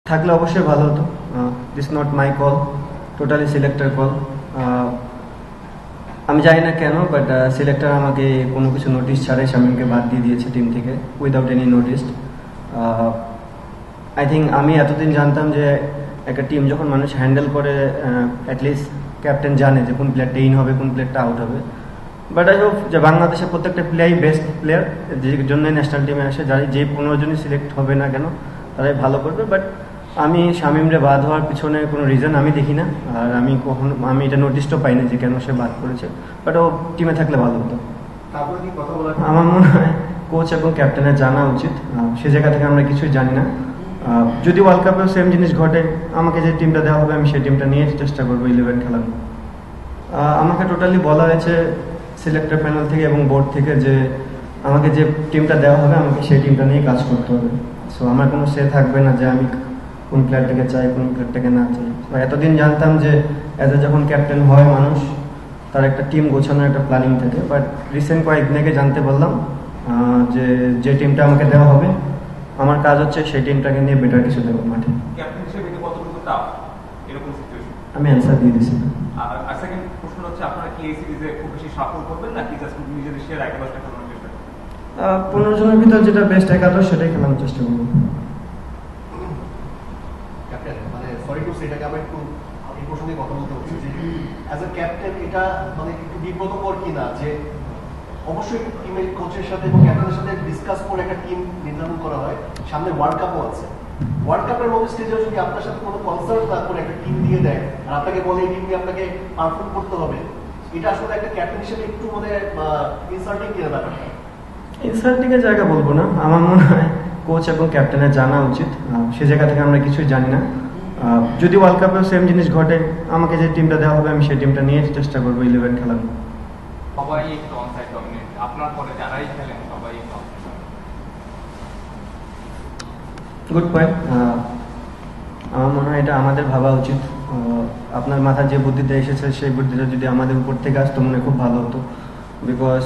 থাকলে অবশ্যই ভালো হতো। This not my call, totally selector call. আমি জানি না কেন, বাট সিলেক্টর আমাকে কোনো কিছু নোটিশ ছাড়াই শামীমকে বাদ দিয়ে দিয়েছে টিম থেকে, without any notice. I think আমি এতদিন জানতাম যে একটা টিম যখন মানুষ হ্যান্ডেল করে অ্যাটলিস্ট ক্যাপ্টেন জানে যে কোন প্লেয়ারটা ইন হবে, কোন প্লেয়ারটা আউট হবে। বাট আই হোপ যে বাংলাদেশের প্রত্যেকটা প্লেয়ারই বেস্ট প্লেয়ার, যে জন্যই ন্যাশনাল টিমে আসে, যে 15 জনই সিলেক্ট হবে না কেন তারাই ভালো করবে। বাট আমি শামীমরে বাদ হওয়ার পিছনে কোনো রিজন আমি দেখি না, আর আমি এটা নোটিশও পাইনি যে কেন সে বাদ করেছে। বাট ও টিমে থাকলে ভালো হতো। আমার মনে হয় কোচ এবং ক্যাপ্টেনের জানা উচিত, সে জায়গা থেকে আমরা কিছুই জানি না। যদি ওয়ার্ল্ড কাপেও সেম জিনিস ঘটে, আমাকে যে টিমটা দেওয়া হবে আমি সেই টিমটা নিয়ে চেষ্টা করবো 11 খেলানো। আমাকে টোটালি বলা হয়েছে সিলেক্টর প্যানেল থেকে এবং বোর্ড থেকে যে আমাকে যে টিমটা দেওয়া হবে আমাকে সেই টিমটা নিয়ে কাজ করতে হবে। সো আমার কোনো সে থাকবে না যে আমি কোন প্লেয়ারটাকে চাই, কোন প্লেয়ারটাকে না চাই। এতদিন জানতাম যে অ্যাজ এ যখন ক্যাপ্টেন হয় মানুষ, তার একটা টিম গোছানোর একটা প্ল্যানিং থাকে। বাট রিসেন্ট কয়েকদিন আগে জানতে পারলাম যে টিমটা আমাকে দেওয়া হবে, আমার কাজ হচ্ছে সেই টিমটাকে নিয়ে বেটার কিছু দেবো মাঠে। আমি অ্যান্সার দিয়ে দিছি। আর সেকেন্ড প্রশ্ন হচ্ছে, আপনারা কি এই সিরিজে খুব বেশি সাফল করবেন নাকি জাস্ট নিজেদের শেয়ার 11টা খেলানোর চেষ্টা করবেন? 15 জনের ভিতর যেটা বেস্ট 11 সেটাই খেলানোর চেষ্টা করবো। ক্যাপ্টেন, মানে সরি টু সেটাকে আবার একটু এই প্রসঙ্গে কথা বলতে হচ্ছে যে অ্যাজ এ ক্যাপ্টেন এটা মানে একটু বিব্রতকর কিনা যে অবশ্যই টিমের কোচের সাথে এবং ক্যাপ্টেনের সাথে ডিসকাস করে একটা টিম নির্ধারণ করা হয়, সামনে ওয়ার্ল্ড কাপও আছে। ওয়ার্ল্ড কাপের মতো স্টেজেও যদি আপনার সাথে কোনো কনসাল্ট না করে একটা টিম দিয়ে দেয় আর আপনাকে বলে এই টিম দিয়ে আপনাকে পারফর্ম করতে হবে, এটা আসলে একটা ক্যাপ্টেন হিসেবে একটু মানে ইনসাল্টিং কিনা ব্যাপারটা? ইনসাল্টিং এর জায়গা বলবো না, আমার মনে হয় কোচ এবং ক্যাপ্টেনের জানা উচিত, সে জায়গা থেকে আমরা কিছুই জানি না। যদি ওয়ার্ল্ড কাপেও সেম জিনিস ঘটে, আমাকে যে টিমটা দেওয়া হবে আমি সেই টিমটা নিয়ে চেষ্টা করবো 11 খেলানো। সবাই একটু অনসাইড ডমিনেট, আপনার পরে যারাই খেলেন সবাই গুড পয়েন্ট। আমার মনে হয় এটা আমাদের ভাবা উচিত। আপনার মাথায় যে বুদ্ধিটা এসেছে সেই বুদ্ধিটা যদি আমাদের উপর থেকে আসতো মনে হয় খুব ভালো হতো, বিকজ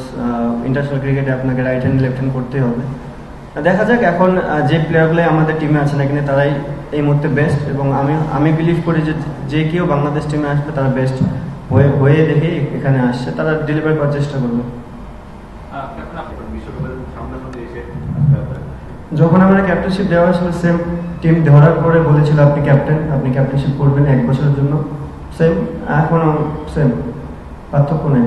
ইন্টারন্যাশনাল ক্রিকেটে আপনাকে রাইট হ্যান্ড লেফট হ্যান্ড করতেই হবে। দেখা যাক এখন যে প্লেয়ারগুলোই আমাদের টিমে আছেন এখানে তারাই এই মুহূর্তে বেস্ট, এবং আমি বিলিভ করি যে কেউ বাংলাদেশ টিমে আসবে তারা বেস্ট হয়ে দেখে এখানে আসছে, তারা ডেলিভার করার চেষ্টা করবে। যখন আমরা ক্যাপ্টেনশিপ দেওয়া হয়েছিল সেম টিম ধরার পরে বলেছিল আপনি ক্যাপ্টেনশিপ করবেন 1 বছরের জন্য, সেম এখনো সেম, পার্থক্য নেই।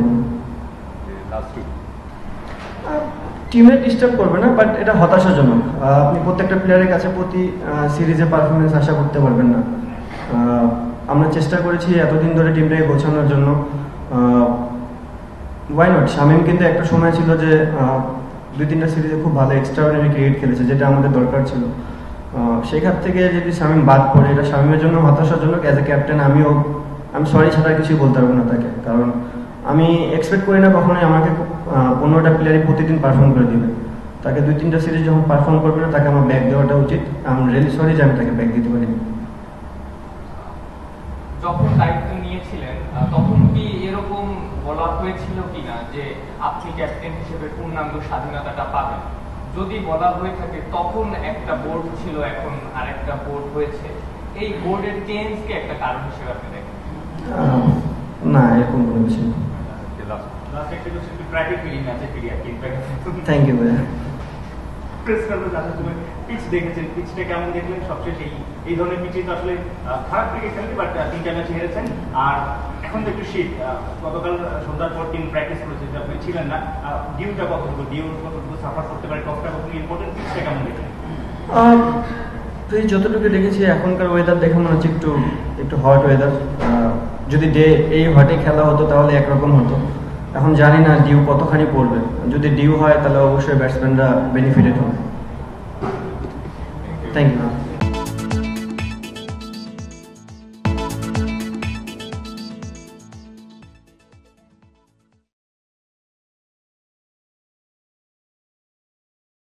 টিমে ডিস্টার্ব করবে না, বাট এটা হতাশাজনক। আপনি প্রত্যেকটা প্লেয়ারের কাছে প্রতি সিরিজে পারফরমেন্স আশা করতে পারবেন না। আমরা চেষ্টা করেছি এতদিন ধরে টিমটাকে গোছানোর জন্য। Why not? শামীম কিন্তু একটা সময় ছিল যে 2-3টা সিরিজে খুব ভালো এক্সট্রাঅর্ডিনারি ক্রিকেট খেলেছে, যেটা আমাদের দরকার ছিল। সেখান থেকে যদি শামীম বাদ পড়ে, এটা শামীমের জন্য হতাশাজনক। অ্যাজ এ ক্যাপ্টেন আমি সরি ছাড়া কিছুই বলতে পারবো না তাকে, কারণ আমি এক্সপেক্ট করি না কখনোই আমাকে 15টা প্লেয়ারই প্রতিদিন পারফর্ম করে দিবে। তাকে 2-3টা সিরিজ যখন পারফর্ম করবে না তাকে আমার ব্যাক দেওয়াটা উচিত। আমি রিয়েলি সরি যে আমি তাকে ব্যাক দিতে পারিনি। যখন দায়িত্ব নিয়েছিলেন তখন কি এরকম বলা হয়েছিল কিনা যে আপনি ক্যাপ্টেন হিসেবে পূর্ণাঙ্গ স্বাধীনতাটা পাবেন? যদি বলা হয়ে থাকে তখন একটা বোর্ড ছিল, এখন আরেকটা বোর্ড হয়েছে, এই বোর্ডের চেঞ্জকে একটা কারণ হিসেবে আপনি দেখেন? না, এরকম কোনো কিছু না। থ্যাংক ইউ ভাইয়া। পিচ দেখেছেন, পিচটা কেমন দেখলেন? সবশেষে এই ধরনের পিচে তো আসলে খারাপ ক্রিকেট খেলেন, বাট 3টা ম্যাচ হেরেছেন। আর এখন তো একটু শীত, গতকাল সন্ধ্যার পর টিম প্র্যাকটিস করেছে, আপনি ছিলেন না। ডিউটা কতটুকু সাফার করতে পারে, কতটা কতটুকু ইম্পর্টেন্ট, পিচটা কেমন দেখলেন? যতটুকু দেখেছি এখনকার ওয়েদার দেখে মনে হচ্ছে একটু হট ওয়েদার। যদি এই হটে খেলা হতো তাহলে একরকম হতো। এখন জানি না ডিউ কতখানি পড়বে। যদি ডিউ হয় তাহলে অবশ্যই ব্যাটসম্যানরা বেনিফিটেড হবে। Thank you.